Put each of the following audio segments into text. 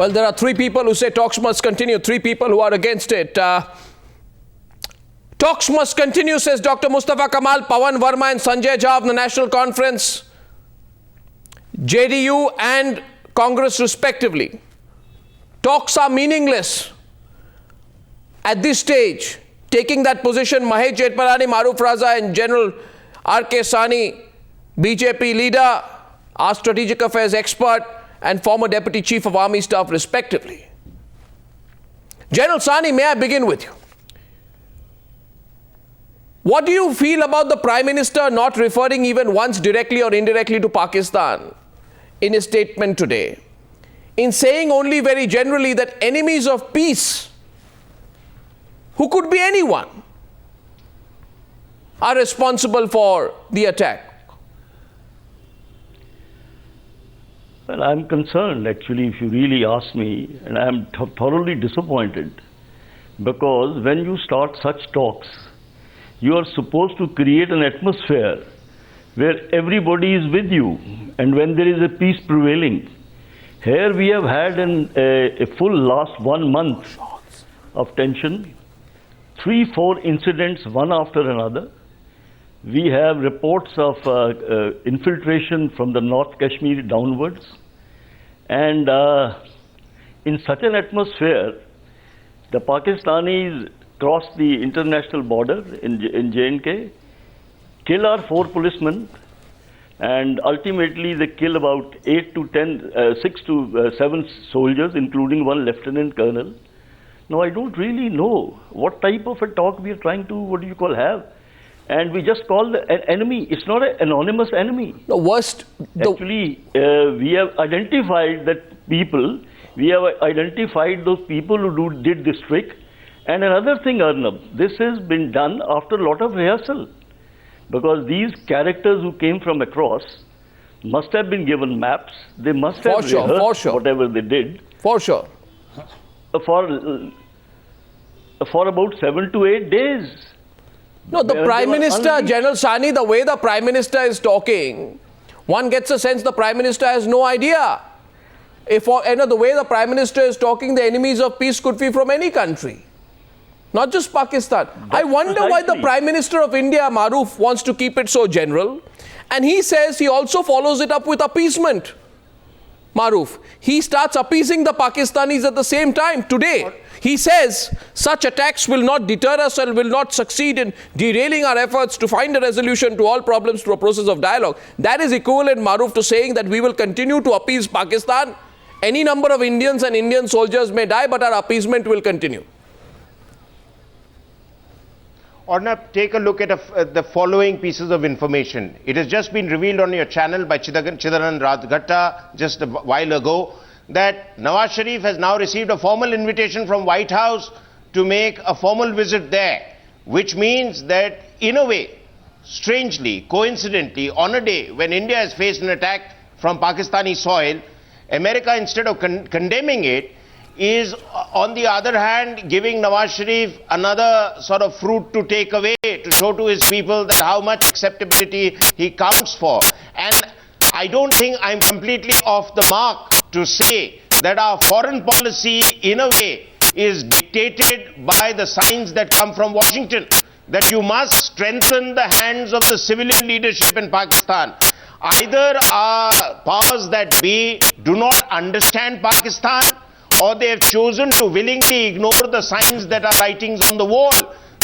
Well, there are three people who say talks must continue, three people who are against it. Talks must continue, says Dr. Mustafa Kamal, Pawan Verma and Sanjay Jha of the National Conference, JDU and Congress respectively. Talks are meaningless at this stage. Taking that position, Mahesh Jetmalani, Maruf Raza and General R.K. Sani, BJP leader, our strategic affairs expert and former Deputy Chief of Army Staff respectively. General Sani, may I begin with you? What do you feel about the Prime Minister not referring even once directly or indirectly to Pakistan in his statement today, in saying only very generally that enemies of peace, who could be anyone, are responsible for the attack? Well, I'm concerned, actually, if you really ask me, and I'm thoroughly disappointed, because when you start such talks, you are supposed to create an atmosphere where everybody is with you, and when there is a peace prevailing. Here we have had a full last 1 month of tension, 3-4 incidents, one after another. We have reports of infiltration from the North Kashmir downwards. And in such an atmosphere, the Pakistanis cross the international border in J&K, kill our 4 policemen, and ultimately they kill about 6 to 7 soldiers, including 1 lieutenant colonel. Now, I don't really know what type of a talk we are trying to, have. And we just call an enemy. It's not an anonymous enemy. The worst. Actually, we have identified that people. We have identified those people who did this trick. And another thing, Arnab, this has been done after a lot of rehearsal. Because these characters who came from across must have been given maps. They must have rehearsed whatever they did. For sure. For about 7 to 8 days. No, the Prime Minister, General Sani, the way the Prime Minister is talking, one gets a sense the Prime Minister has no idea. The way the Prime Minister is talking, the enemies of peace could be from any country, not just Pakistan. I wonder why the Prime Minister of India, Maruf, wants to keep it so general. And he says he also follows it up with appeasement. Maruf, he starts appeasing the Pakistanis at the same time today. He says such attacks will not deter us and will not succeed in derailing our efforts to find a resolution to all problems through a process of dialogue. That is equivalent, Maruf, to saying that we will continue to appease Pakistan. Any number of Indians and Indian soldiers may die, but our appeasement will continue. Arnab, take a look at the following pieces of information. It has just been revealed on your channel by Chidaran Radghatta just a while ago that Nawaz Sharif has now received a formal invitation from White House to make a formal visit there, which means that in a way, strangely, coincidentally, on a day when India has faced an attack from Pakistani soil, America, instead of condemning it, is on the other hand giving Nawaz Sharif another sort of fruit to take away, to show to his people that how much acceptability he counts for. And I don't think I'm completely off the mark to say that our foreign policy in a way is dictated by the signs that come from Washington, that you must strengthen the hands of the civilian leadership in Pakistan. Either our powers that be do not understand Pakistan, or they have chosen to willingly ignore the signs that are writings on the wall,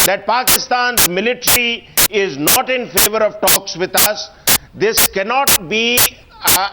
that Pakistan's military is not in favor of talks with us. This cannot be,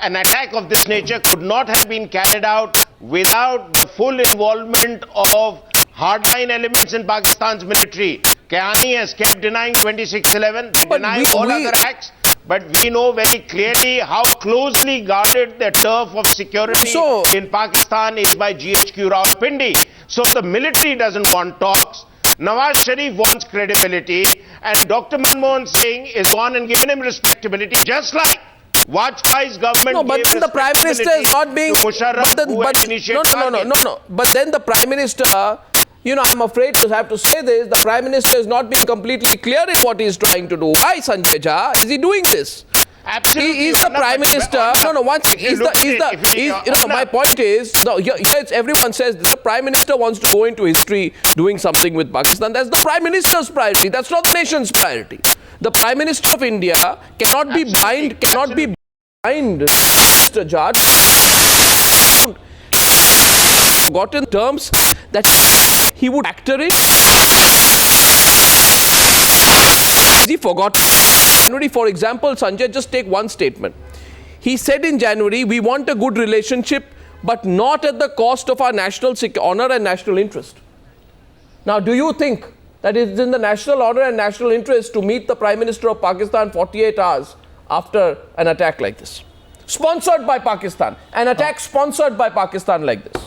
an attack of this nature could not have been carried out without the full involvement of hardline elements in Pakistan's military. Kayani has kept denying 26/11, they deny all other acts. But we know very clearly how closely guarded the turf of security in Pakistan is by GHQ Rawalpindi. So the military doesn't want talks. Nawaz Sharif wants credibility, and Dr. Manmohan Singh is gone and given him respectability, just like Vajpayee's government. No, but then the Prime Minister is not being. But then the Prime Minister, I'm afraid to have to say this, the Prime Minister is not being completely clear in what he is trying to do. Why, Sanjay Jha, is he doing this? Absolutely. Is the Prime Minister, no, one second, my point is, no, here everyone says the Prime Minister wants to go into history doing something with Pakistan. That's the Prime Minister's priority. That's not the nation's priority. The Prime Minister of India cannot be blind, Mr. Judge, forgotten terms that he would factor in. He forgot. January, for example, Sanjay, just take one statement. He said in January, we want a good relationship, but not at the cost of our national honor and national interest. Now, do you think that it is in the national honor and national interest to meet the Prime Minister of Pakistan 48 hours after an attack like this? Sponsored by Pakistan. An attack sponsored by Pakistan like this.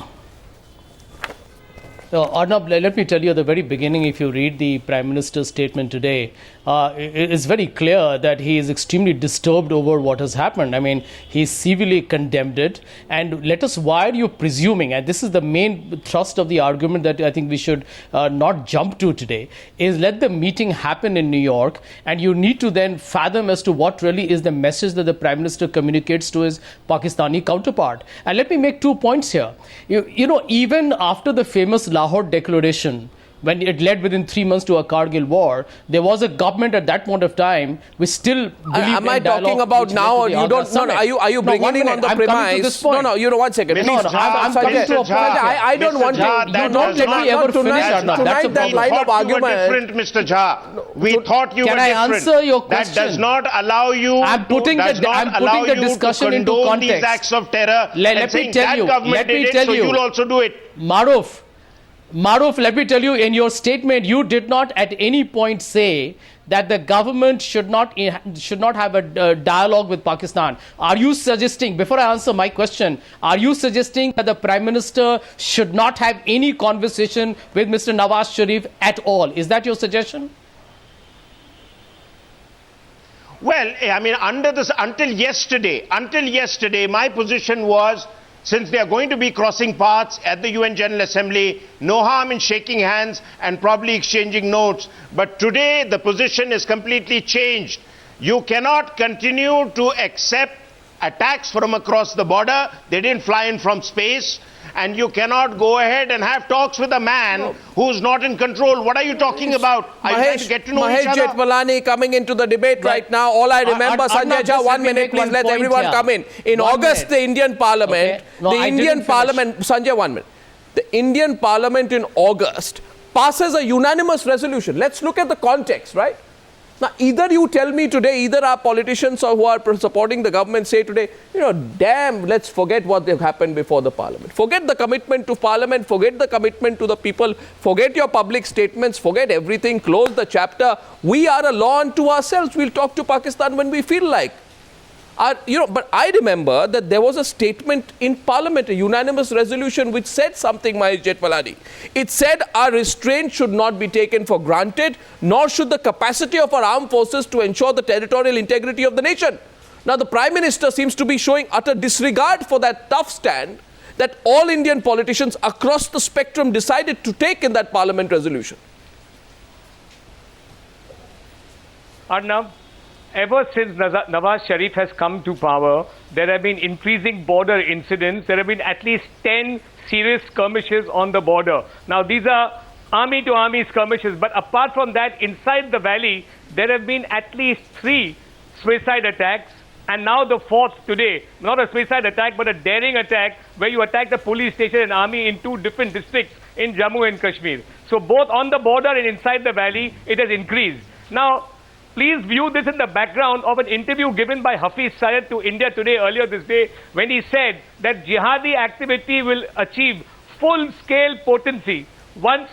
Arnab, let me tell you at the very beginning, if you read the Prime Minister's statement today, it is very clear that he is extremely disturbed over what has happened. I mean, he severely condemned it. And why are you presuming, and this is the main thrust of the argument that I think we should not jump to today, is let the meeting happen in New York, and you need to then fathom as to what really is the message that the Prime Minister communicates to his Pakistani counterpart. And let me make 2 points here. You know, even after the famous Lahore Declaration, when it led within 3 months to a Kargil war, there was a government at that point of time which still believed am I talking about now, or you don't? No, are you bringing in on the premise? No, you know, 1 second. I'm coming to a point. I don't want to. You don't let me ever finish, Arnab. That's that line of argument. Different, Mr. Jha. We thought you were different. Can I answer your question? That does not allow you. I'm putting the discussion into context. These acts of terror. Let me tell you. So you'll also do it. Maruf, let me tell you, in your statement, you did not at any point say that the government should not have a dialogue with Pakistan. Are you suggesting, before I answer my question, are you suggesting that the Prime Minister should not have any conversation with Mr. Nawaz Sharif at all? Is that your suggestion? Well, I mean, until yesterday, my position was, since they are going to be crossing paths at the UN General Assembly, no harm in shaking hands and probably exchanging notes. But today, the position is completely changed. You cannot continue to accept attacks from across the border. They didn't fly in from space. And you cannot go ahead and have talks with a man who's not in control. What are you talking about? Are you trying to get to know each other? Mahesh Jetwalani coming into the debate right now. All I remember, Sanjay Jha, 1 minute, please let everyone come in. In August, the Indian Parliament, Sanjay, 1 minute. The Indian Parliament in August passes a unanimous resolution. Let's look at the context, right? Now, either you tell me today, either our politicians or who are supporting the government say today, you know, damn, let's forget what happened before the parliament. Forget the commitment to parliament, forget the commitment to the people, forget your public statements, forget everything, close the chapter. We are a law unto ourselves. We'll talk to Pakistan when we feel like. But I remember that there was a statement in Parliament, a unanimous resolution which said something, Mahesh Jetwalani. It said our restraint should not be taken for granted, nor should the capacity of our armed forces to ensure the territorial integrity of the nation. Now, the Prime Minister seems to be showing utter disregard for that tough stand that all Indian politicians across the spectrum decided to take in that Parliament resolution. Arnab, ever since Nawaz Sharif has come to power, there have been increasing border incidents. There have been at least 10 serious skirmishes on the border. Now, these are army-to-army skirmishes. But apart from that, inside the valley, there have been at least 3 suicide attacks. And now the 4th today. Not a suicide attack, but a daring attack where you attack the police station and army in 2 different districts in Jammu and Kashmir. So both on the border and inside the valley, it has increased. Now, please view this in the background of an interview given by Hafiz Syed to India Today earlier this day, when he said that jihadi activity will achieve full-scale potency once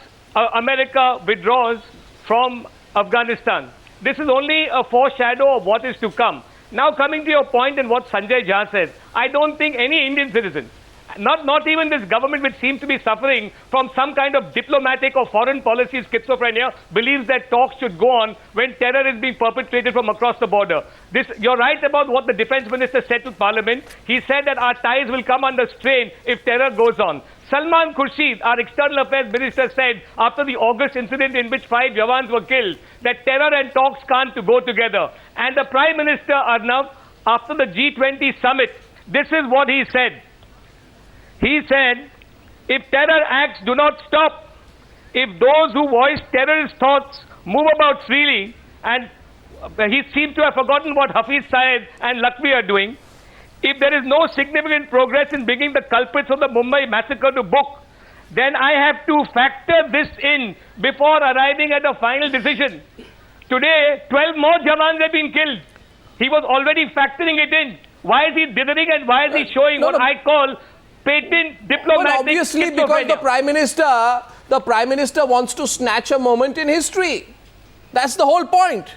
America withdraws from Afghanistan. This is only a foreshadow of what is to come. Now, coming to your point and what Sanjay Jha said, I don't think any Indian citizen, not even this government, which seems to be suffering from some kind of diplomatic or foreign policy schizophrenia, believes that talks should go on when terror is being perpetrated from across the border. You're right about what the defense minister said to Parliament. He said that our ties will come under strain if terror goes on. Salman Khurshid, our external affairs minister, said after the August incident in which 5 Jawans were killed that terror and talks can't go together. And the Prime Minister, Arnav, after the G20 summit. This is what he said. He said, if terror acts do not stop, if those who voice terrorist thoughts move about freely, and he seems to have forgotten what Hafiz Syed and Lakshmi are doing, if there is no significant progress in bringing the culprits of the Mumbai massacre to book, then I have to factor this in before arriving at a final decision. Today, 12 more Jawans have been killed. He was already factoring it in. Why is he dithering and why is he showing what I call patent diplomatic Well, obviously, because schizophrenia? the Prime Minister wants to snatch a moment in history. That's the whole point.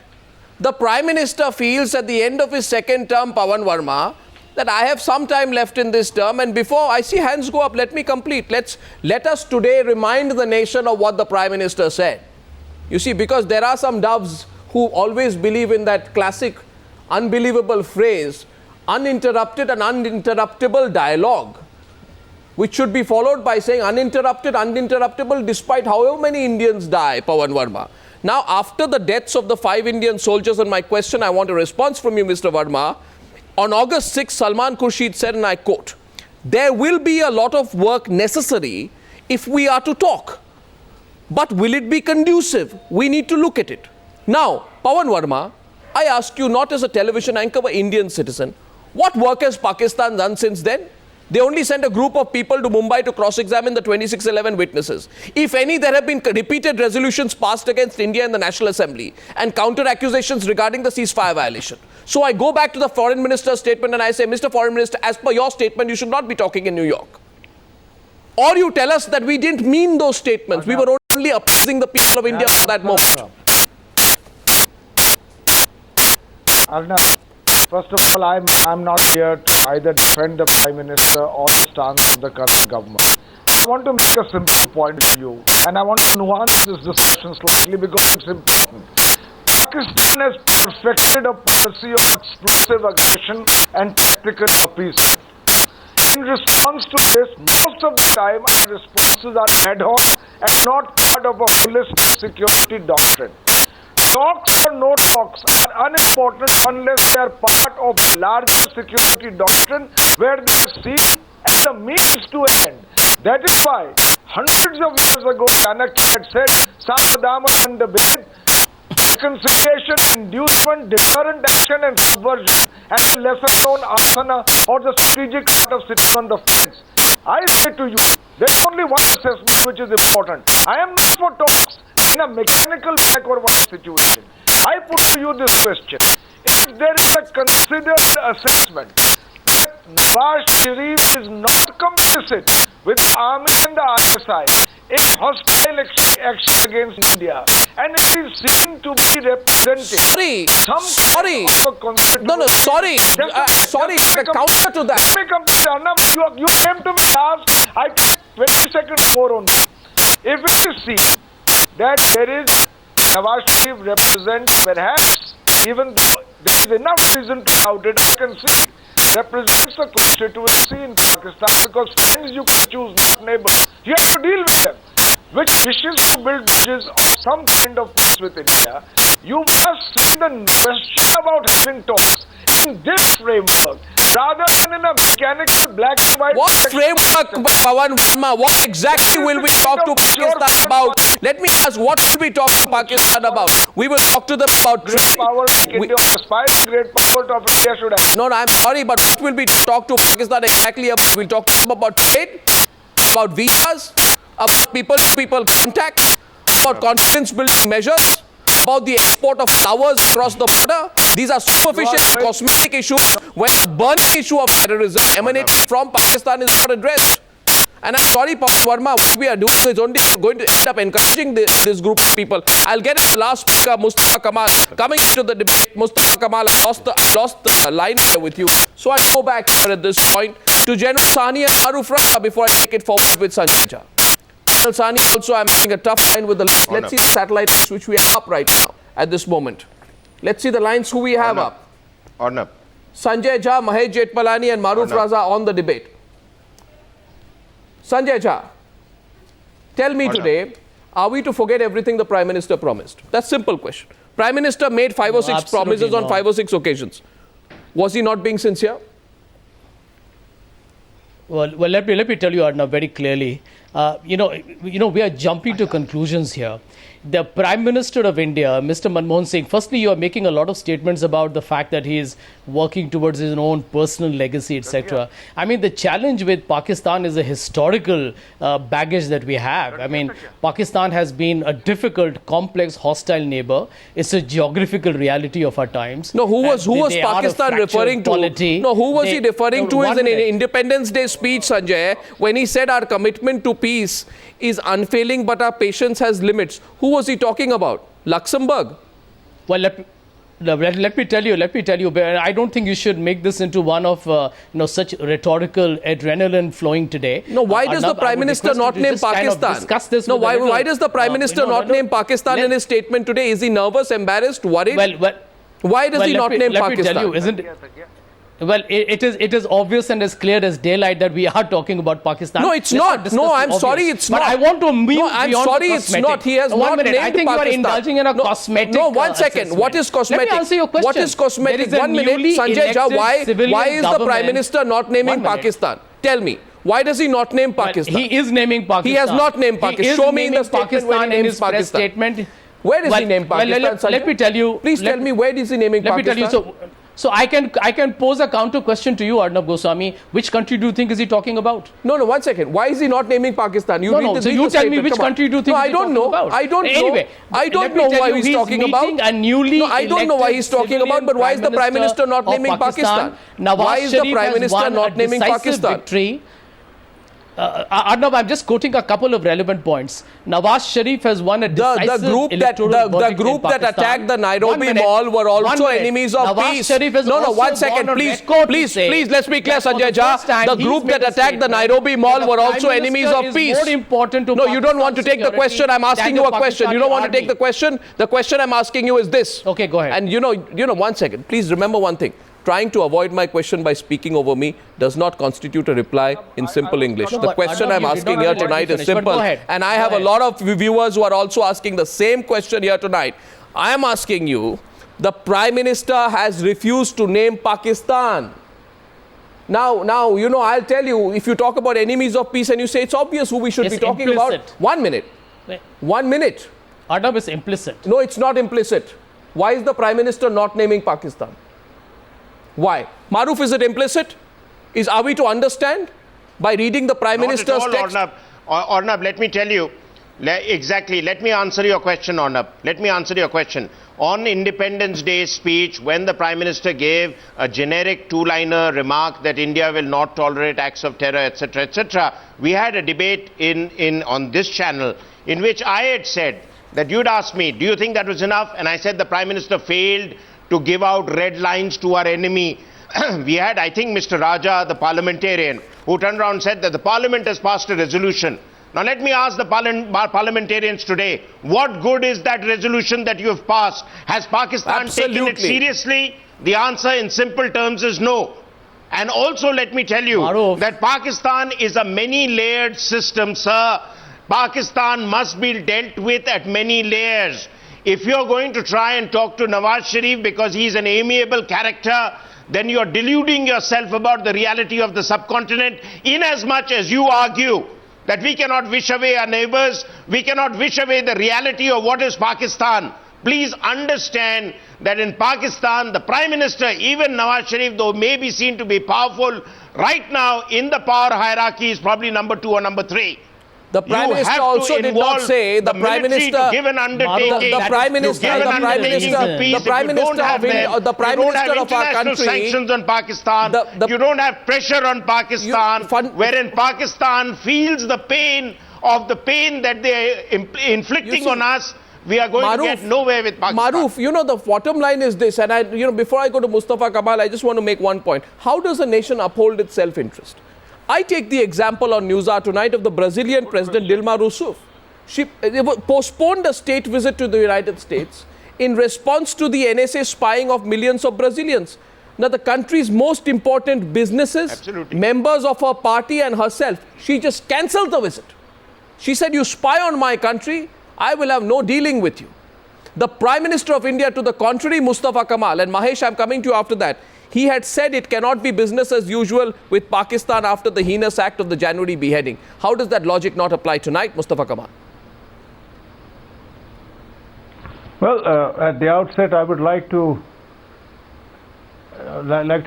The Prime Minister feels at the end of his second term, Pawan Verma, that I have some time left in this term, and before I see hands go up, let me complete. Let us today remind the nation of what the Prime Minister said. You see, because there are some doves who always believe in that classic unbelievable phrase, uninterrupted and uninterruptible dialogue, which should be followed by saying uninterrupted, uninterruptible, despite however many Indians die, Pawan Verma. Now, after the deaths of the 5 Indian soldiers, and my question, I want a response from you, Mr. Verma. On August 6, Salman Khurshid said, and I quote, there will be a lot of work necessary if we are to talk. But will it be conducive? We need to look at it. Now, Pawan Verma, I ask you not as a television anchor, but Indian citizen, what work has Pakistan done since then? They only sent a group of people to Mumbai to cross-examine the 2611 witnesses. If any, there have been repeated resolutions passed against India in the National Assembly and counter-accusations regarding the ceasefire violation. So I go back to the Foreign Minister's statement and I say, Mr. Foreign Minister, as per your statement, you should not be talking in New York. Or you tell us that we didn't mean those statements. We were only appeasing the people of India for that moment. Arnab, first of all, I'm not here to either defend the Prime Minister or the stance of the current government. I want to make a simple point to you, and I want to nuance this discussion slightly because it's important. Pakistan has perfected a policy of explosive aggression and tactical appeasement. In response to this, most of the time our responses are ad hoc and not part of a holistic security doctrine. Talks or no talks are unimportant unless they are part of a larger security doctrine where they are seen as a means to an end. That is why hundreds of years ago Chanakya had said, Samadama and debate, reconciliation, inducement, deterrent action and subversion, and the lesser known asana or the strategic art of sitting on the fence. I say to you, there is only one assessment which is important. I am not for talks in a mechanical black or white situation. I put to you this question. If there is a considered assessment that Nawaz Sharif is not complicit with the army and the ISI in hostile action against India, and it is seen to be representing Sorry, the counter to that. Let me complete, Arnab. You came to me last, I take 20 seconds more on that. If it is seen that there is Nawaz Sharif represents, perhaps, even though there is enough reason to doubt it, I can see, represents a constituency in Pakistan, because friends you can choose, not neighbors. You have to deal with them, which wishes to build bridges of some kind of peace with India. You must see the question about having talks in this framework, rather than in a mechanical black and white. What framework, Pawan Verma? What exactly will we talk to Pakistan about? Let me ask, what will we talk to Pakistan about? We will talk to them about great power, aspiring great power of India should have. No, I'm sorry, but what will we talk to Pakistan exactly about? We'll talk to them about trade, about visas, about people-to-people contacts, about confidence-building measures, about the export of towers across the border. These are superficial cosmetic issues when the burning issue of terrorism emanating from Pakistan is not addressed. And I'm sorry, Pawan Verma, what we are doing is only going to end up encouraging this group of people. I'll get the last speaker, Mustafa Kamal, coming into the debate. Mustafa Kamal, I lost the line there with you. So I'll go back at this point to General Sani and Maruf Raza before I take it forward with Sanjay Jha. General Sani, also I'm having a tough line with the lines. Let's see the satellites which we have up right now at this moment. Let's see the lines who we have up. Arnab. Sanjay Jha, Mahesh Jetpalani and Maruf Raza on the debate. Sanjay Jha, tell me today, are we to forget everything the Prime Minister promised? That's a simple question. Prime Minister made 5 or 6 promises on 5 or 6 occasions. Was he not being sincere? Well, let me tell you, Arnav, very clearly. We are jumping to conclusions here. The Prime Minister of India, Mr. Manmohan Singh, firstly, you are making a lot of statements about the fact that he is working towards his own personal legacy, etc. I mean, the challenge with Pakistan is a historical baggage that we have. I mean, Pakistan has been a difficult, complex, hostile neighbor. It's a geographical reality of our times. No, who was They are a Pakistan fractured referring to? polity. No, who was he referring to One in an minute. Independence Day speech, Sanjay, when he said our commitment to peace is unfailing but our patience has limits? Who was he talking about? Luxembourg? Well, let me tell you, but I don't think you should make this into one of such rhetorical adrenaline flowing today. No, why does the Prime Minister not name Pakistan? Discuss this. No, why does the Prime Minister not name Pakistan in his statement today? Is he nervous, embarrassed, worried? Why does he not name Pakistan? Let me tell you, isn't it? Well, it is obvious and as clear as daylight that we are talking about Pakistan. No, it's not. No, I'm sorry, it's not. But I want to move No, I'm beyond sorry, the it's cosmetic. not. He has not named I think Pakistan. you are indulging in a cosmetic. No, one second. assessment. What is cosmetic? Let me answer your question. What is cosmetic? There is a 1 minute, newly Sanjay Jha. elected Why is the Prime government- Minister not naming 1 minute. Pakistan? Tell me. Why does he not name Pakistan? He is naming Pakistan. He has not named Pakistan. He is Show me in the naming statement where he Pakistan in names his press Pakistan. statement. Where does he name Pakistan? Let me tell you. Please tell me where is he naming Pakistan? Let me tell you. So I can pose a counter question to you, Arnab Goswami. Which country do you think is he talking about? No, 1 second. Why is he not naming Pakistan? So you tell me which country do you think no, he's I don't talking know. about? I don't know. Anyway, I don't let me know tell why you, he's he's talking about. meeting a newly No, I don't know why he's talking about, but why is the Prime Minister not naming Pakistan? Why is the Prime Minister not naming Pakistan? Victory. Arnab, I'm just quoting a couple of relevant points. Nawaz Sharif has won a decisive The group that attacked the Nairobi Mall were also enemies of peace. No, 1 second, please, let's be clear, Sanjay Jha. The group that attacked the Nairobi Mall were also enemies of peace. No, you don't want to take the question. I'm asking you a question. You don't want to take the question. The question I'm asking you is this. Okay, go ahead. And you know, 1 second. Please remember one thing. Trying to avoid my question by speaking over me does not constitute a reply in simple English. The question I'm asking here tonight is simple. And I have a lot of viewers who are also asking the same question here tonight. I am asking you, the Prime Minister has refused to name Pakistan. Now, I'll tell you, if you talk about enemies of peace and you say it's obvious who we should be talking about. 1 minute. 1 minute. Arnab, is implicit. No, it's not implicit. Why is the Prime Minister not naming Pakistan? Why? Maruf, is it implicit? Are we to understand by reading the Prime Minister's text? Arnab, let me tell you. Exactly. Let me answer your question, Arnab. Let me answer your question. On Independence Day speech, when the Prime Minister gave a generic two-liner remark that India will not tolerate acts of terror, etc., we had a debate on this channel in which I had said that you'd asked me, do you think that was enough? And I said the Prime Minister failed to give out red lines to our enemy. We had, I think, Mr. Raja, the parliamentarian, who turned around and said that the Parliament has passed a resolution. Now let me ask the parliamentarians today, what good is that resolution that you have passed? Has Pakistan taken it seriously? The answer in simple terms is no. And also let me tell you that Pakistan is a many-layered system, sir. Pakistan must be dealt with at many layers. If you're going to try and talk to Nawaz Sharif because he's an amiable character, then you're deluding yourself about the reality of the subcontinent, in as much as you argue that we cannot wish away our neighbors, we cannot wish away the reality of what is Pakistan. Please understand that in Pakistan, the Prime Minister, even Nawaz Sharif, though may be seen to be powerful, right now in the power hierarchy is probably number 2 or number 3. The Prime Minister also did not say the Prime Minister to give an undertaking. The Prime Minister of our country. Sanctions on Pakistan. You don't have pressure on Pakistan. Wherein Pakistan feels the pain that they are inflicting on us. We are going to get nowhere with Pakistan. Maruf, the bottom line is this, and before I go to Mustafa Kamal, I just want to make one point. How does a nation uphold its self-interest? I take the example on Newshour tonight of the Brazilian President Dilma Rousseff. She postponed a state visit to the United States in response to the NSA spying of millions of Brazilians. Now, the country's most important businesses, members of her party and herself, she just cancelled the visit. She said, you spy on my country, I will have no dealing with you. The Prime Minister of India, to the contrary, Mustafa Kamal, and Mahesh, I'm coming to you after that, he had said it cannot be business as usual with Pakistan after the heinous act of the January beheading. How does that logic not apply tonight, Mustafa Kamal? Well, at the outset, I would like to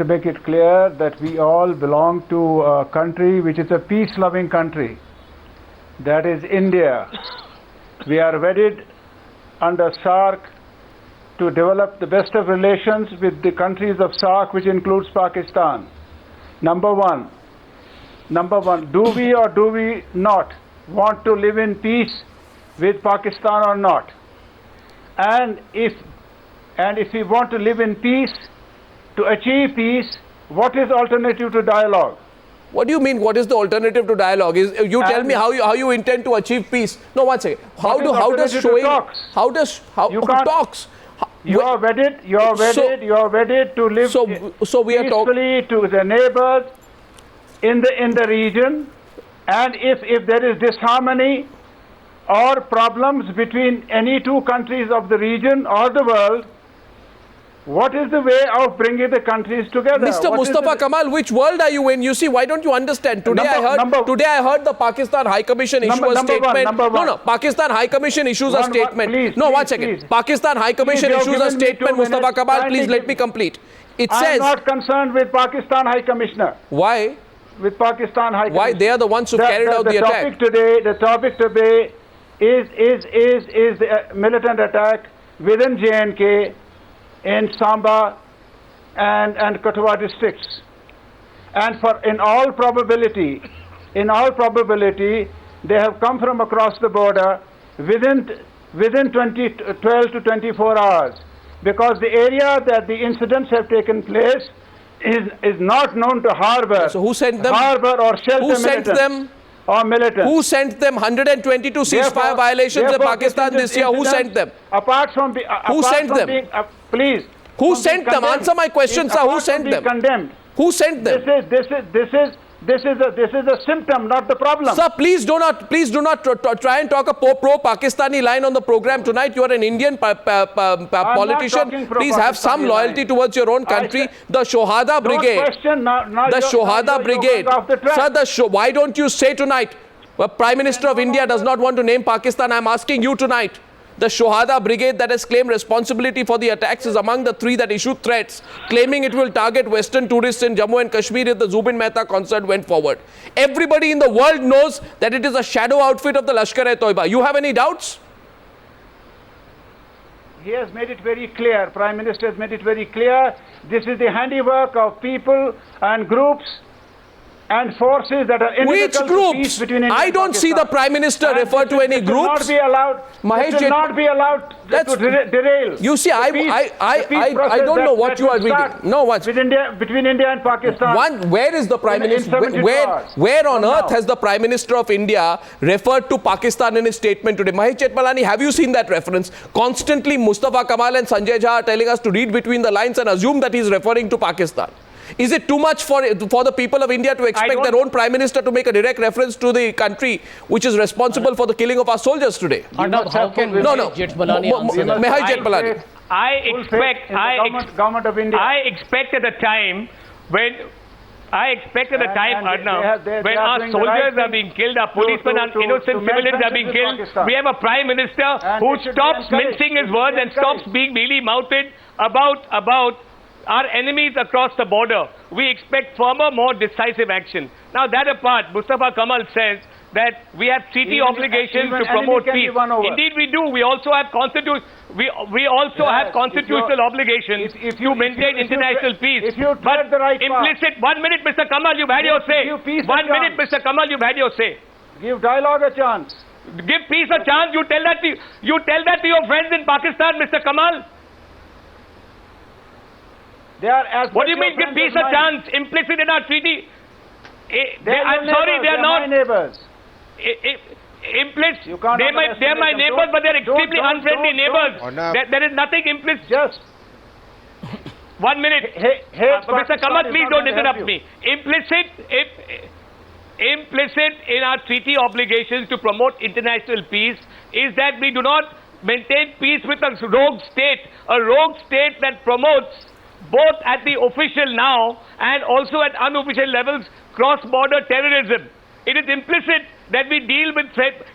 make it clear that we all belong to a country which is a peace-loving country. That is India. We are wedded under SAARC to develop the best of relations with the countries of SAARC, which includes Pakistan. Number one, do we or do we not want to live in peace with Pakistan or not? And if we want to live in peace, to achieve peace, what is alternative to dialogue? What do you mean? What is the alternative to dialogue? Tell me how you intend to achieve peace. No, one second. How does showing talks? Talks? You are wedded to live peacefully to the neighbors in the region, and if there is disharmony or problems between any two countries of the region or the world, what is the way of bringing the countries together? Mr. Mustafa Kamal, which world are you in? You see, why don't you understand? Today I heard the Pakistan High Commission issue a statement. No, Pakistan High Commission issues a statement. One second. Pakistan High Commission issues a statement, Mustafa Kamal. Please let me complete. It says... I am not concerned with Pakistan High Commissioner. Why? With Pakistan High Commissioner. Why? They are the ones who carried out the attack. The topic today is the militant attack within J&K in Samba and Katwa districts, and in all probability, they have come from across the border within 12 to 24 hours, because the area that the incidents have taken place is not known to harbor. So who sent them? Harbor or shelter who sent them? Or militants. Who sent them? 122 ceasefire violations in Pakistan this year. Who sent them? Apart from who sent them? Please. Who sent them? Answer my question, sir. Who sent them? Condemned. Who sent them? This is a symptom, not the problem. Sir, please do not try and talk a pro-Pakistani line on the program tonight. You are an Indian politician. Please have some loyalty towards your own country. The Shohada Brigade. The Shohada Brigade. Sir, why don't you say tonight? The Prime Minister of India does not want to name Pakistan. I am asking you tonight. The Shohada Brigade that has claimed responsibility for the attacks is among the three that issued threats, claiming it will target Western tourists in Jammu and Kashmir if the Zubin Mehta concert went forward. Everybody in the world knows that it is a shadow outfit of the Lashkar-e-Toiba. You have any doubts? He has made it very clear. Prime Minister has made it very clear. This is the handiwork of people and groups and forces that are which groups? I don't see the Prime Minister refer to any groups. This will not be allowed to derail. You see, I don't know what you are reading. No, what? Between India and Pakistan. Where is the Prime Minister? Where on earth has the Prime Minister of India referred to Pakistan in his statement today? Mahesh Chetmalani, have you seen that reference? Constantly Mustafa Kamal and Sanjay Jha are telling us to read between the lines and assume that he is referring to Pakistan. Is it too much for the people of India to expect their own Prime Minister to make a direct reference to the country which is responsible for the killing of our soldiers today? How can Mahesh Chetmalani answer that? Mahesh Chetmalani. Government of India. I expect at the time when Arnav, when our soldiers are being killed, our policemen and innocent civilians are being killed, we have a Prime Minister who stops mincing his words and stops being mealy-mouthed about our enemies across the border. We expect firmer, more decisive action. Now, that apart, Mustafa Kamal says that we have treaty obligations to promote peace. Indeed, we do. We also have constitutional obligations to maintain international peace. But implicit, 1 minute, Mr. Kamal, you've had your say. 1 minute, Mr. Kamal, you've had your say. Give dialogue a chance. Give peace a chance. You tell that to your friends in Pakistan, Mr. Kamal. What do you mean give peace a chance? Implicit in our treaty? I'm sorry, they are not. Neighbors. Implicit. They're my neighbors, but they're extremely unfriendly neighbors. There is nothing implicit. Just 1 minute. Mr. Kamal, please don't interrupt me. Implicit in our treaty obligations to promote international peace is that we do not maintain peace with a rogue state that promotes both at the official now and also at unofficial levels, cross-border terrorism. It is implicit that we deal with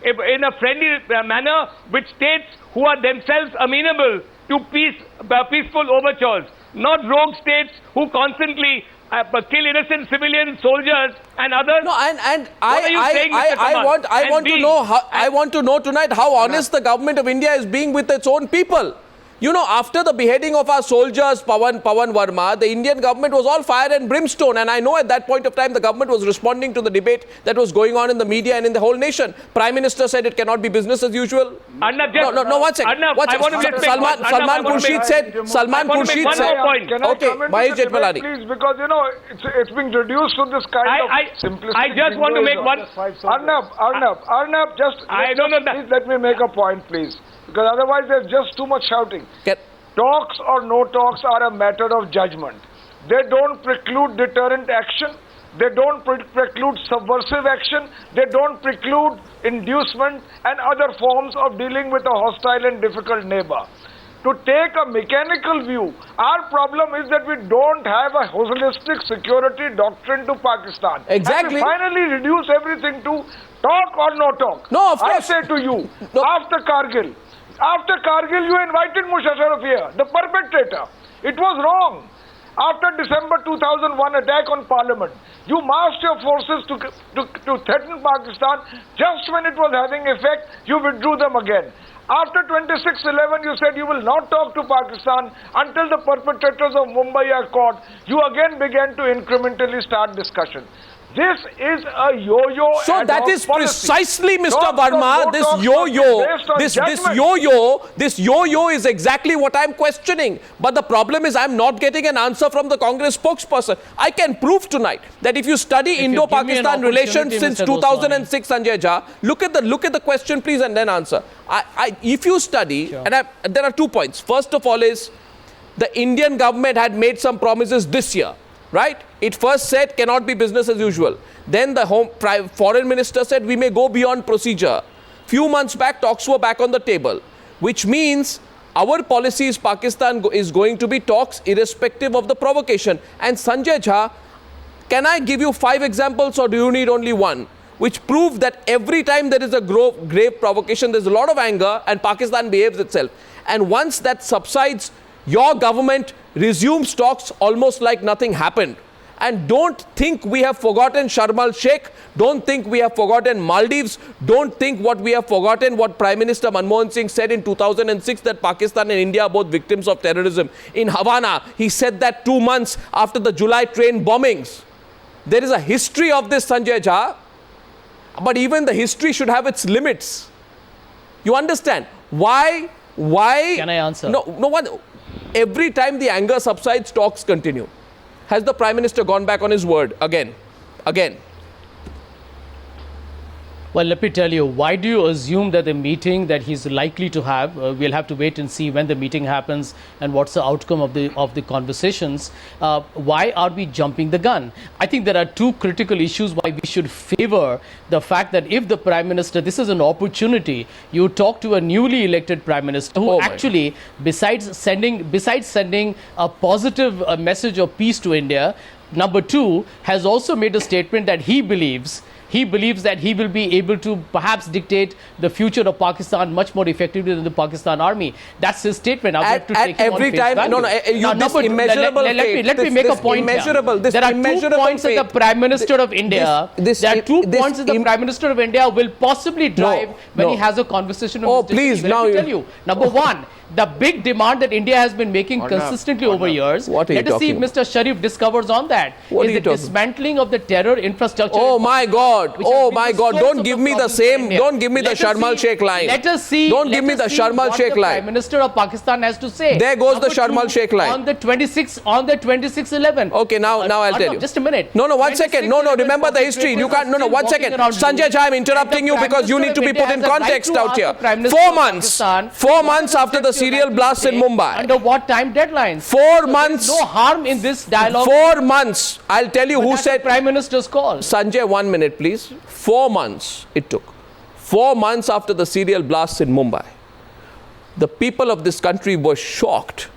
in a friendly manner with states who are themselves amenable to peaceful overtures, not rogue states who constantly kill innocent civilian soldiers and others. No, and I want to know tonight how honest the government of India is being with its own people. You know, after the beheading of our soldiers, Pawan Verma, the Indian government was all fire and brimstone. And I know at that point of time, the government was responding to the debate that was going on in the media and in the whole nation. Prime Minister said it cannot be business as usual. Arnab, no, one second. Salman Khurshid said. Okay, Mahesh Jetmalani. Please, because, you know, it's being reduced to this kind of simplicity. I just want to make one... Arnab, please let me make a point, please. Because otherwise there's just too much shouting. Talks or no talks are a matter of judgment. They don't preclude deterrent action. They don't preclude subversive action. They don't preclude inducement and other forms of dealing with a hostile and difficult neighbor. To take a mechanical view, our problem is that we don't have a holistic security doctrine to Pakistan. Exactly. And we finally reduce everything to talk or no talk. No, of course. I say to you, after Kargil, you invited Musharraf here, the perpetrator. It was wrong. After December 2001 attack on Parliament, you massed your forces to threaten Pakistan. Just when it was having effect, you withdrew them again. After 26/11, you said you will not talk to Pakistan until the perpetrators of Mumbai are caught. You again began to incrementally start discussion. This is a yo-yo. So that is precisely, Mr. Verma, this yo-yo is exactly what I'm questioning. But the problem is I'm not getting an answer from the Congress spokesperson. I can prove tonight that if you study Indo-Pakistan relations since 2006, Sanjay Jha, look at the question, please, and then answer. If you study, there are 2 points. First of all is the Indian government had made some promises this year. Right? It first said cannot be business as usual. Then the foreign minister said we may go beyond procedure. Few months back, talks were back on the table, which means our policy is Pakistan is going to be talks irrespective of the provocation. And Sanjay Jha, can I give you 5 examples or do you need only one? Which prove that every time there is a grave provocation, there's a lot of anger and Pakistan behaves itself. And once that subsides, your government resumes talks almost like nothing happened. And don't think we have forgotten Sharm el-Sheikh. Don't think we have forgotten Maldives. Don't think what we have forgotten what Prime Minister Manmohan Singh said in 2006 that Pakistan and India are both victims of terrorism. In Havana, he said that 2 months after the July train bombings. There is a history of this, Sanjay Jha. But even the history should have its limits. You understand? Why? Can I answer? No one... Every time the anger subsides, talks continue. Has the Prime Minister gone back on his word again? Well, let me tell you, why do you assume that the meeting that he's likely to have, we'll have to wait and see when the meeting happens and what's the outcome of the conversations. Why are we jumping the gun? I think there are 2 critical issues why we should favor the fact that if the Prime Minister, this is an opportunity, you talk to a newly elected Prime Minister who actually, besides sending a positive message of peace to India, number 2, has also made a statement that he believes that he will be able to perhaps dictate the future of Pakistan much more effectively than the Pakistan army. That's his statement. At every time, immeasurable. Let me make a point here. There are 2 points that the Prime Minister of India. There are 2 points that the Prime Minister of India will possibly drive when he has a conversation. Let me tell you. Number 1. The big demand that India has been making consistently over years. Let us see if Mr. Sharif discovers on that. Is the dismantling of the terror infrastructure. Oh my God. Don't give me the same. Don't give me the Sharm el-Sheikh line. Let us see. Don't give me the Sharm el-Sheikh line. Prime Minister of Pakistan has to say. There goes the Sharm el-Sheikh line. On the 26/11. Okay, now I'll tell you. Just a minute. No, 1 second. No, remember the history. You can't. No, 1 second. Sanjay Jha, I'm interrupting you because you need to be put in context out here. 4 months. 4 months after the serial blast in Mumbai. Under what time deadlines? 4 months. No harm in this dialogue. 4 months. I'll tell you who said. Prime Minister's call. Sanjay, 1 minute, please. 4 months it took. 4 months after the serial blasts in Mumbai. The people of this country were shocked.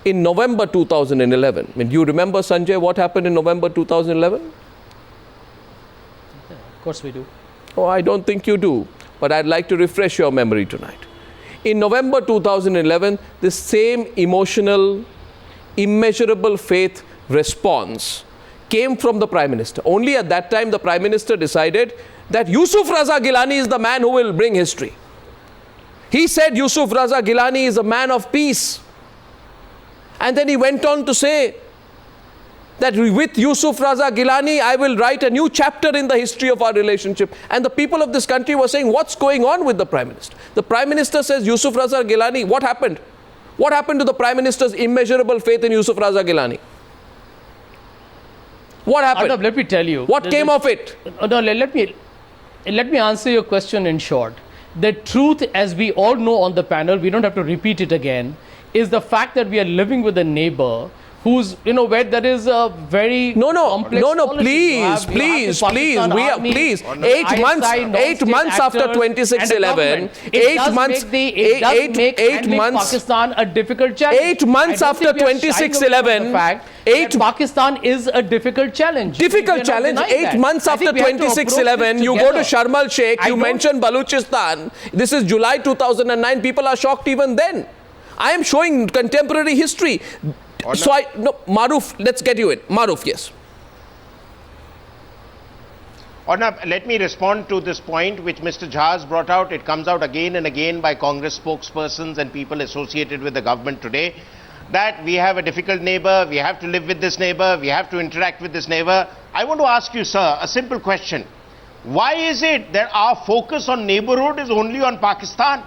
in November 2011. I mean, do you remember, Sanjay, what happened in November 2011? Of course we do. Oh, I don't think you do, but I'd like to refresh your memory tonight. In November 2011, the same emotional, immeasurable faith response came from the Prime Minister. Only at that time the Prime Minister decided that Yusuf Raza Gilani is the man who will bring history. He said Yusuf Raza Gilani is a man of peace. And then he went on to say that with Yusuf Raza Gilani, I will write a new chapter in the history of our relationship. And the people of this country were saying, what's going on with the Prime Minister? The Prime Minister says, Yusuf Raza Gilani, what happened? What happened to the Prime Minister's immeasurable faith in Yusuf Raza Gilani? What happened? Arnab, let me tell you. What came of it? No, let me answer your question in short. The truth, as we all know on the panel, we don't have to repeat it again, is the fact that we are living with a neighbor who's, where there is a very complex policy. Please. 8 months after 26/11, 8 months, Pakistan a difficult challenge. 8 months after 26/11, Pakistan is a difficult challenge. 8 months after 26/11, you go to Sharm el Sheikh, you mention Balochistan. This is July 2009. People are shocked even then. I am showing contemporary history. So Maruf, let's get you in. Maruf, yes. Arnab, let me respond to this point which Mr. Jha has brought out. It comes out again and again by Congress spokespersons and people associated with the government today, that we have a difficult neighbor, we have to live with this neighbor, we have to interact with this neighbor. I want to ask you, sir, a simple question. Why is it that our focus on neighborhood is only on Pakistan?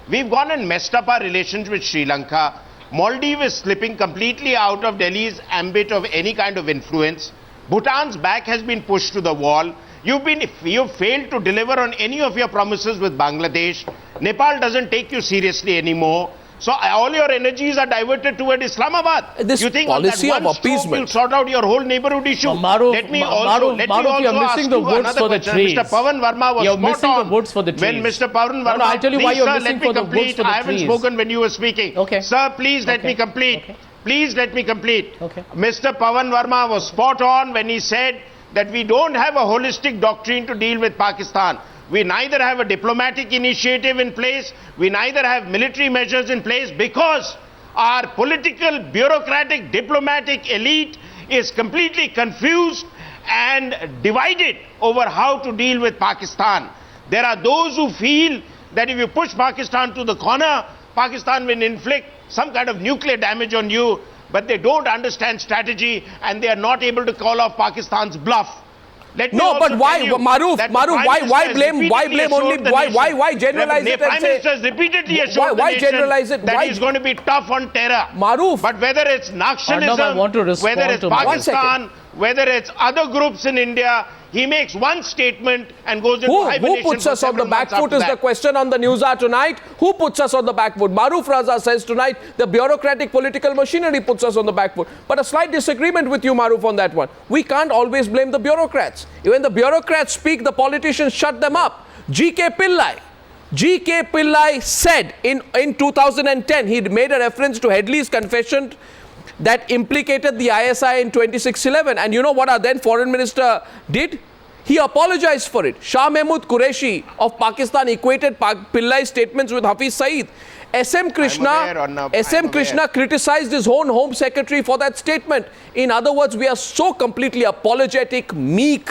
We've gone and messed up our relations with Sri Lanka. Maldives is slipping completely out of Delhi's ambit of any kind of influence. Bhutan's back has been pushed to the wall. You've failed to deliver on any of your promises with Bangladesh. Nepal doesn't take you seriously anymore. So all your energies are diverted toward Islamabad. This you think policy on that of one stroke appeasement will sort out your whole neighborhood issue? Let me also you're missing the woods for the trees. Mr. Pavan Verma was you're spot missing on. the woods for the trees. When Mr. Pavan Verma, I'll tell you why you're missing for the woods for the trees. I haven't spoken when you were speaking. Okay. Sir, please let me complete. Okay. Please let me complete. Okay. Mr. Pavan Verma was spot on when he said that we don't have a holistic doctrine to deal with Pakistan. We neither have a diplomatic initiative in place, we neither have military measures in place, because our political, bureaucratic, diplomatic elite is completely confused and divided over how to deal with Pakistan. There are those who feel that if you push Pakistan to the corner, Pakistan will inflict some kind of nuclear damage on you, but they don't understand strategy and they are not able to call off Pakistan's bluff. No, but why, Maruf, why generalize it and say... Prime Minister has repeatedly assured why generalize it? That he's going to be tough on terror. Maruf. But whether it's Naxalism, whether it's Pakistan, whether it's other groups in India, he makes one statement and goes into hibernation. Who puts us on the back foot is the question on the Newshour tonight. Who puts us on the back foot? Maruf Raza says tonight the bureaucratic political machinery puts us on the back foot. But a slight disagreement with you, Maruf, on that one. We can't always blame the bureaucrats. When the bureaucrats speak, the politicians shut them up. G.K. Pillai said in 2010, he made a reference to Headley's confession that implicated the ISI in 26/11. And you know what our then foreign minister did? He apologized for it. Shah Mahmood Qureshi of Pakistan equated Pillai's statements with Hafiz Saeed. S.M. Krishna criticized his own Home Secretary for that statement. In other words, we are so completely apologetic, meek,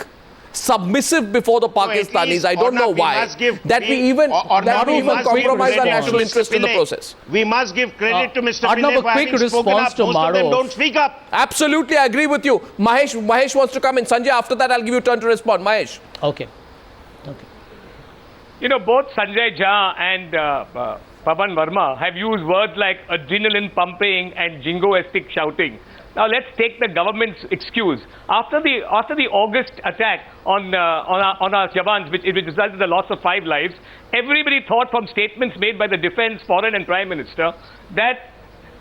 submissive before the Pakistanis. I don't know why. That we even compromise our national interest in the process. We must give credit to Mr. Pillai for having spoken up. Most of them don't speak up. Absolutely, I agree with you. Mahesh wants to come in. Sanjay, after that, I'll give you a turn to respond. Mahesh. Okay. Both Sanjay Jha and Pavan Verma have used words like adrenaline pumping and jingoistic shouting. Now let's take the government's excuse. After the August attack on our Jawans, which resulted in the loss of 5 lives, everybody thought from statements made by the defense, foreign and prime minister that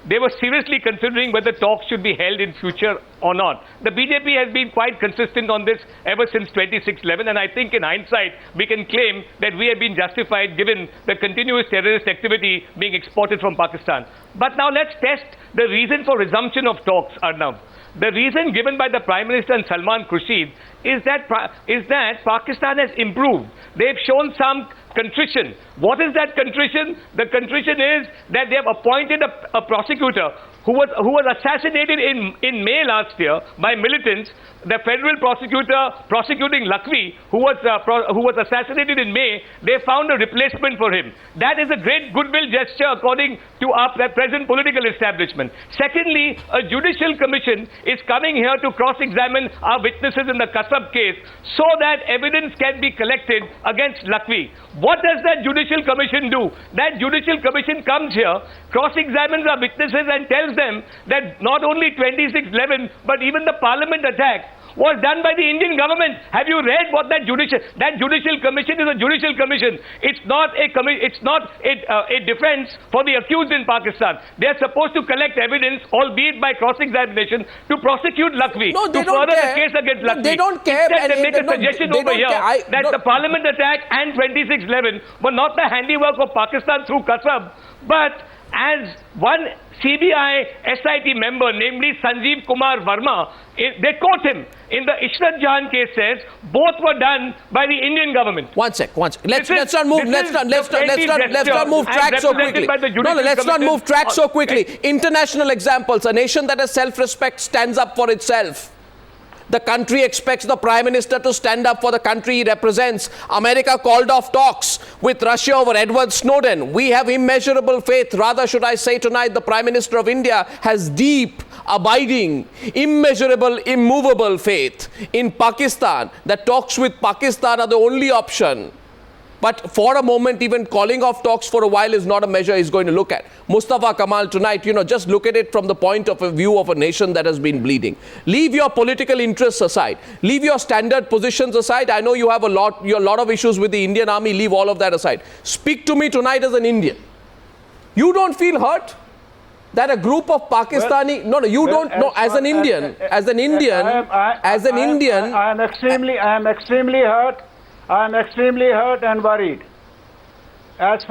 they were seriously considering whether talks should be held in future or not. The BJP has been quite consistent on this ever since 26/11, and I think in hindsight we can claim that we have been justified given the continuous terrorist activity being exported from Pakistan. But now let's test the reason for resumption of talks, Arnav. The reason given by the Prime Minister and Salman Khurshid is that Pakistan has improved. They've shown some contrition. What is that contrition? The contrition is that they have appointed a prosecutor who was assassinated in May last year by militants. The federal prosecutor prosecuting Lakhvi, who was assassinated in May, they found a replacement for him. That is a great goodwill gesture according to our present political establishment. Secondly, a judicial commission is coming here to cross-examine our witnesses in the Kasab case so that evidence can be collected against Lakhvi. What does that judicial commission do? That judicial commission comes here, cross-examines our witnesses and tells them that not only 26/11 but even the parliament attack was done by the Indian government. Have you read what that judicial commission is? A judicial commission. It's not a defense for the accused in Pakistan. They are supposed to collect evidence, albeit by cross-examination, to prosecute Lakhvi, No, they to don't further care. the case against Lakhvi. They don't care. Instead, they And make a no, suggestion they over don't here care. that the parliament attack and 26/11 were not the handiwork of Pakistan through Kasab, but as one CBI SIT member, namely Sanjeev Kumar Verma, they quote him in the Ishrat Jahan case, says both were done by the Indian government. One sec. Let's not move track so quickly. No, let's not move track so quickly. International examples. A nation that has self-respect stands up for itself. The country expects the Prime Minister to stand up for the country he represents. America called off talks with Russia over Edward Snowden. We have immeasurable faith. Rather, should I say tonight, the Prime Minister of India has deep, abiding, immeasurable, immovable faith in Pakistan. That talks with Pakistan are the only option. But for a moment, even calling off talks for a while is not a measure he's going to look at. Mustafa Kamal tonight, just look at it from the point of view of a nation that has been bleeding. Leave your political interests aside. Leave your standard positions aside. I know you have a lot of issues with the Indian army. Leave all of that aside. Speak to me tonight as an Indian. You don't feel hurt that a group of Pakistani... as an Indian, I am extremely hurt. I am extremely hurt and worried. As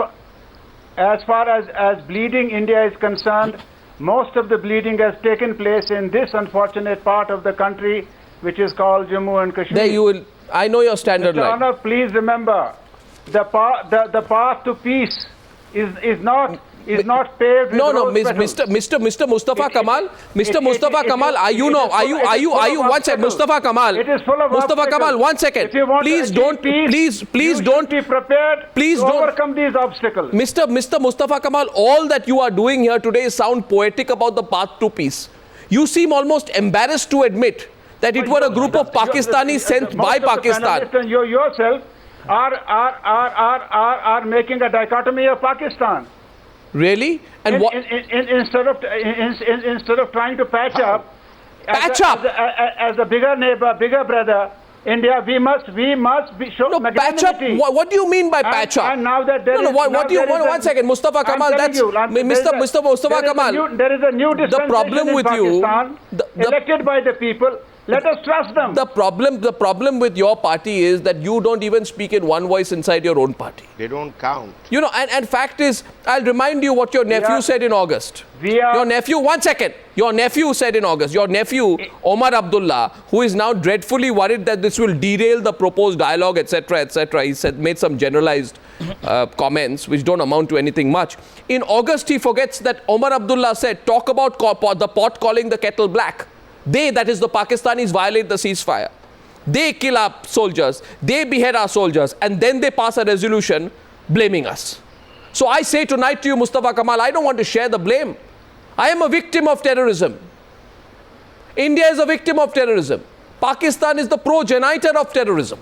far as bleeding India is concerned, most of the bleeding has taken place in this unfortunate part of the country, which is called Jammu and Kashmir. I know your standard line. Honor, please remember, the path to peace is not paved with rose petals. Mr. Mustafa Kamal, are you one second, Mustafa Kamal. It is full of Mustafa obstacles. Kamal, 1 second. If you want Please to achieve don't, peace, please you don't should be prepared to overcome these obstacles. Mr. Mustafa Kamal, all that you are doing here today sound poetic about the path to peace. You seem almost embarrassed to admit that it were a group of Pakistanis sent by Pakistan. You yourself are making a dichotomy of Pakistan. Really? And what? Instead of trying to patch up, as a bigger neighbor, bigger brother, India, we must show patch up. What do you mean by patch up? And now that there is, what do you want? 1 second, Mustafa Kamal. Mr. Mustafa Kamal. There is a new dispensation in Pakistan, elected by the people. Let us trust them. The problem with your party is that you don't even speak in one voice inside your own party. They don't count. And fact is, I'll remind you what your nephew said in August. Your nephew, 1 second. Your nephew said in August, your nephew, Omar Abdullah, who is now dreadfully worried that this will derail the proposed dialogue, etc., etc. He made some generalized comments which don't amount to anything much. In August, he forgets that Omar Abdullah said, talk about the pot calling the kettle black. They, that is the Pakistanis, violate the ceasefire. They kill our soldiers. They behead our soldiers. And then they pass a resolution blaming us. So I say tonight to you, Mustafa Kamal, I don't want to share the blame. I am a victim of terrorism. India is a victim of terrorism. Pakistan is the progenitor of terrorism.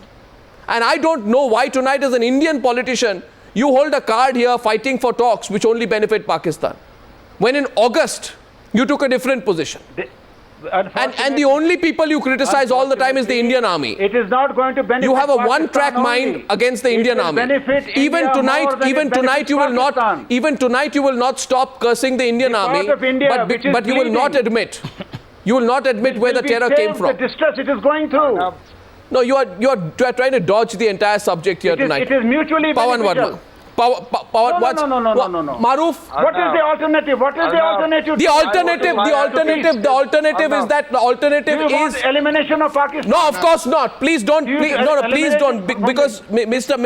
And I don't know why tonight as an Indian politician, you hold a card here fighting for talks which only benefit Pakistan. When in August, you took a different position. And the only people you criticize all the time is the Indian army. It is not going to benefit. You have a Pakistan one-track mind only. against the Indian It will army. benefit Even India tonight, more than it benefits you will not. Pakistan. Even tonight, you will not stop cursing the Indian The army. part of India which is but you will not bleeding. admit. You will not admit where the Will be terror saved came from. The distress it is going through. No, you are trying to dodge the entire subject here tonight. It is mutually Pawan beneficial. Verma. Pawan, No. Maruf. What is the alternative? What is the alternative? The alternative is that the alternative Do you want is elimination of Pakistan? no, of course not. Please don't. You Please, please eliminate don't. it Because Mr.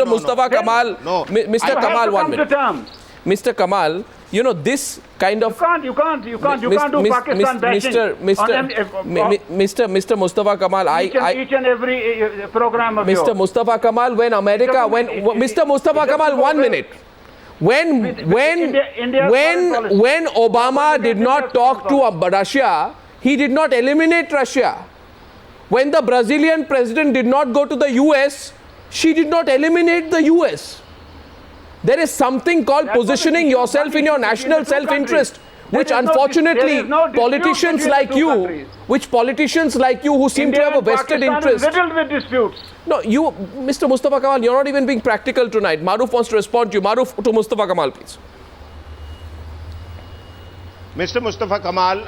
Mustafa Kamal, No. Mr. You have Kamal, to 1 come to minute. terms. Mr. Kamal, this kind of You can't do Pakistan bashing Mr. Mustafa Kamal, each and every program of yours. Mr. Mustafa Kamal, when America, Mr. Mustafa Kamal, 1 minute. When Obama did not talk to Russia, he did not eliminate Russia. When the Brazilian president did not go to the US, she did not eliminate the US. There is something called positioning yourself in your national self-interest, which unfortunately politicians like you, who seem to have a vested interest. India and Pakistan is riddled with disputes. No, Mr. Mustafa Kamal, you're not even being practical tonight. Maruf wants to respond to you. Maruf, to Mustafa Kamal, please. Mr. Mustafa Kamal,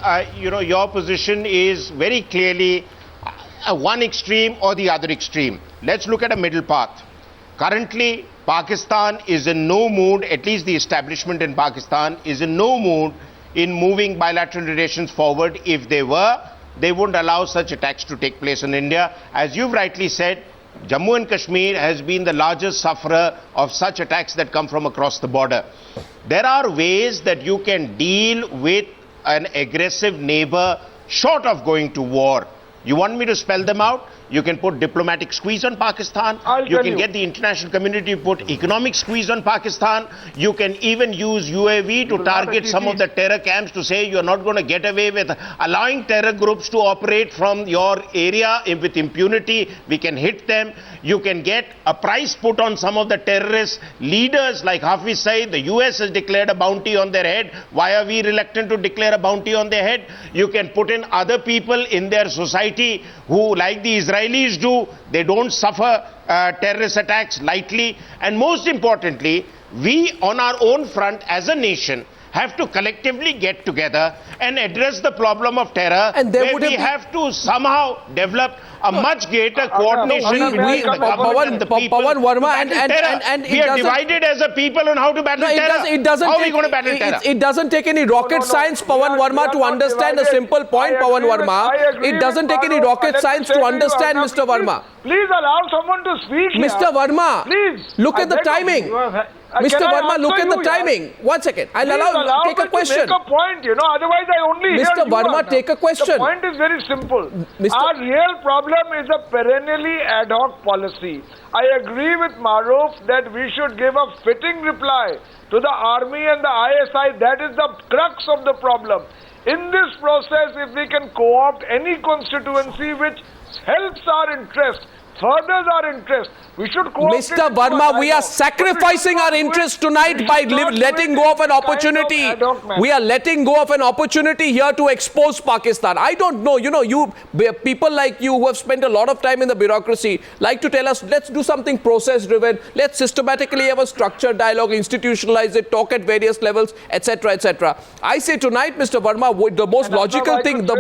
your position is very clearly one extreme or the other extreme. Let's look at a middle path. Currently, Pakistan is in no mood, at least the establishment in Pakistan is in no mood in moving bilateral relations forward. If they were, they wouldn't allow such attacks to take place in India. As you've rightly said, Jammu and Kashmir has been the largest sufferer of such attacks that come from across the border. There are ways that you can deal with an aggressive neighbor short of going to war. You want me to spell them out? You can put diplomatic squeeze on Pakistan. You can get the international community to put economic squeeze on Pakistan. You can even use UAV to target some of the terror camps to say you're not going to get away with allowing terror groups to operate from your area with impunity. We can hit them. You can get a price put on some of the terrorist leaders like Hafiz Saeed. The US has declared a bounty on their head. Why are we reluctant to declare a bounty on their head? You can put in other people in their society who, like the Israelis do, they don't suffer terrorist attacks lightly. And most importantly, we on our own front as a nation have to collectively get together and address the problem of terror, and where we have to somehow develop a much greater coordination between the government and the people. Pawan Verma, and we are divided as a people on how to battle terror. How are we going to battle terror? It doesn't take any rocket science, Pawan Verma, to understand a simple point, Pawan Verma. It doesn't take any rocket science to understand, Mr. Verma. Please allow someone to speak here. Mr. Verma, Please. look at the timing. Mr. Verma, look at the timing. 1 second. I'll take a question. Make a point, otherwise I only hear Mr. you, Verma, take a question. The point is very simple. Our real problem is a perennially ad hoc policy. I agree with Maruf that we should give a fitting reply to the army and the ISI. That is the crux of the problem. In this process, if we can co-opt any constituency which helps our interest, furthers our interest, we should Mr. Verma, we are sacrificing our interest tonight by letting go of an opportunity. We are letting go of an opportunity here to expose Pakistan. I don't know, people like you who have spent a lot of time in the bureaucracy like to tell us, let's do something process-driven, let's systematically have a structured dialogue, institutionalize it, talk at various levels, etc., etc. I say tonight, Mr. Verma, the most logical thing, the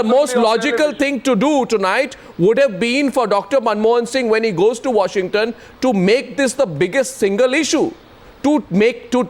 most logical thing to do tonight would have been for Dr. Manmohan Singh, when he goes to Washington, to make this the biggest single issue. To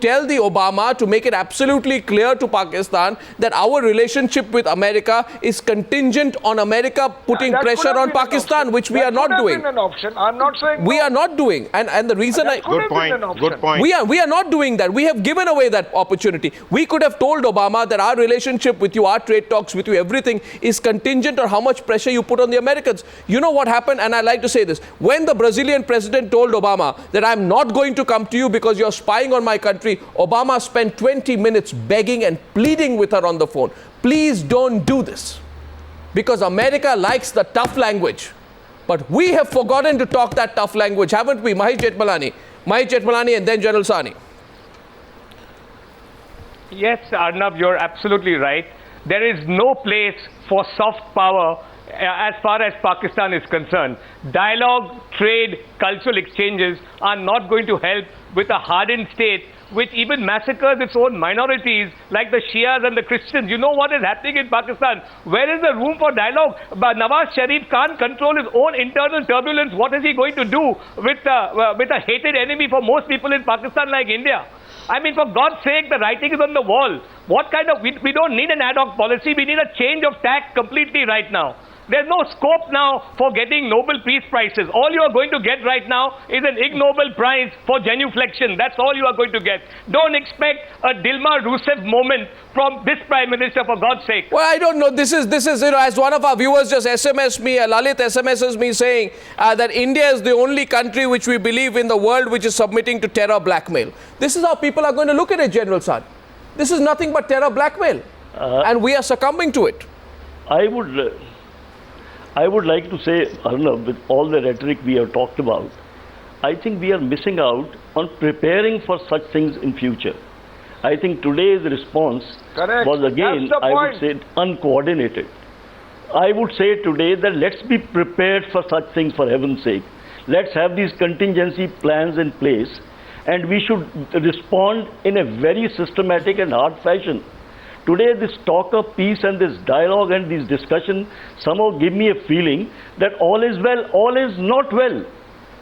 tell the Obama, to make it absolutely clear to Pakistan that our relationship with America is contingent on America putting pressure on Pakistan, which we are not doing. I'm not saying we are not doing, and the reason Good point. We are not doing that. We have given away that opportunity. We could have told Obama that our relationship with you, our trade talks with you, everything is contingent on how much pressure you put on the Americans. You know what happened, and I like to say this. When the Brazilian president told Obama that I'm not going to come to you because you're spying on my country, Obama spent 20 minutes begging and pleading with her on the phone. Please don't do this. Because America likes the tough language. But we have forgotten to talk that tough language, haven't we? Mahesh Jethmalani and then General Sani. Yes, Arnab, you're absolutely right. there is no place for soft power as far as Pakistan is concerned. Dialogue, trade, cultural exchanges are not going to help with a hardened state which even massacres its own minorities like the Shias and the Christians. You know what is happening in Pakistan? Where is the room for dialogue? But Nawaz Sharif can't control his own internal turbulence. What is he going to do with a hated enemy for most people in Pakistan like India? I mean, for God's sake, the writing is on the wall. What kind of, we don't need an ad hoc policy. We need a change of tack completely right now. There's no scope now for getting Nobel Peace Prizes. All you are going to get right now is an Ig Nobel Prize for genuflection. That's all you are going to get. Don't expect a Dilma Rousseff moment from this Prime Minister, for God's sake. Well, I don't know. This is as one of our viewers just SMS'd me, Lalit SMS'es me saying that India is the only country which we believe in the world which is submitting to terror blackmail. This is how people are going to look at it, General Sahni. This is nothing but terror blackmail. And we are succumbing to it. I would like to say, Arnav, with all the rhetoric we have talked about, I think we are missing out on preparing for such things in future. I think today's response was again, I would say, uncoordinated. I would say today that let's be prepared for such things, for heaven's sake. Let's have these contingency plans in place, and we should respond in a very systematic and hard fashion. Today, this talk of peace and this dialogue and this discussion somehow give me a feeling that all is well, all is not well.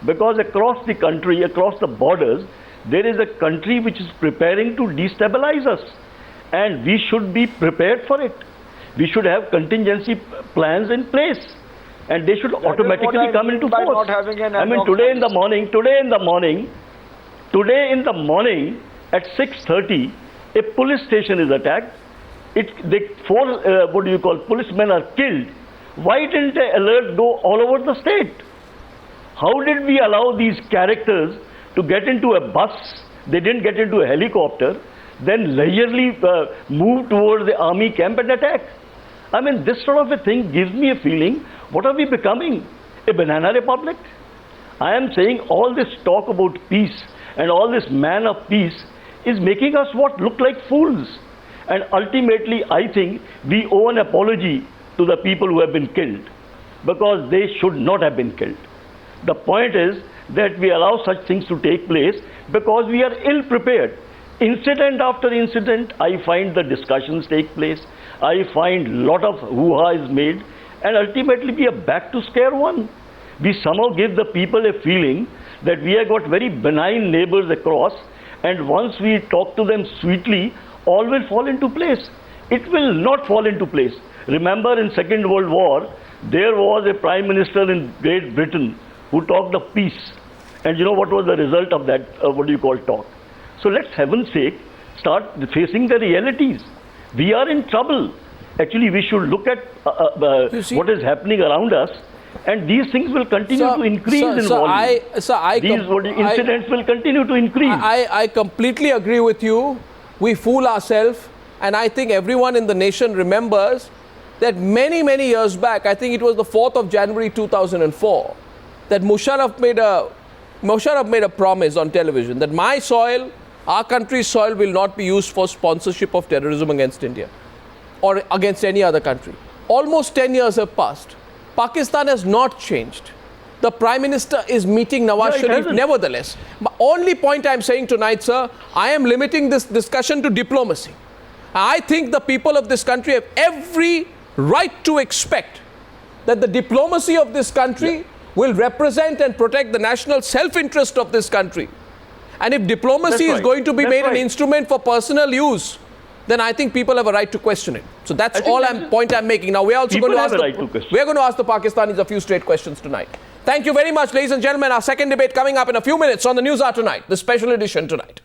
Because across the country, across the borders, there is a country which is preparing to destabilize us. And we should be prepared for it. We should have contingency plans in place. And they should automatically come into force. I mean, today in the morning at 6:30, a police station is attacked. Policemen are killed. Why didn't the alert go all over the state? How did we allow these characters to get into a bus? They didn't get into a helicopter, then leisurely move towards the army camp and attack. I mean, this sort of a thing gives me a feeling, what are we becoming? A banana republic? I am saying all this talk about peace and all this man of peace is making us look like fools. And ultimately, I think we owe an apology to the people who have been killed, because they should not have been killed. The point is that we allow such things to take place because we are ill prepared. Incident after incident, I find the discussions take place. I find lot of hoo-ha is made, and ultimately we are back to square one. We somehow give the people a feeling that we have got very benign neighbors across, and once we talk to them sweetly, all will fall into place. It will not fall into place. Remember, in Second World War, there was a Prime Minister in Great Britain who talked of peace. And you know what was the result of that, talk? So let's, heaven's sake, start facing the realities. We are in trouble. Actually, we should look at what is happening around us, and these things will continue to increase in volume. These incidents will continue to increase. I completely agree with you. We fool ourselves, and I think everyone in the nation remembers that many, many years back, I think it was the 4th of January 2004, that Musharraf made a promise on television that my soil, our country's soil, will not be used for sponsorship of terrorism against India or against any other country. Almost 10 years have passed. Pakistan has not changed. The Prime Minister is meeting Nawaz Sharif nevertheless. The only point I'm saying tonight, sir, I am limiting this discussion to diplomacy. I think the people of this country have every right to expect that the diplomacy of this country will represent and protect the national self-interest of this country. And if diplomacy is going to be made an instrument for personal use, then I think people have a right to question it. So that's all point I'm making. Now we're also going to ask the Pakistanis a few straight questions tonight. Thank you very much, ladies and gentlemen. Our second debate coming up in a few minutes on the Newshour tonight, the special edition tonight.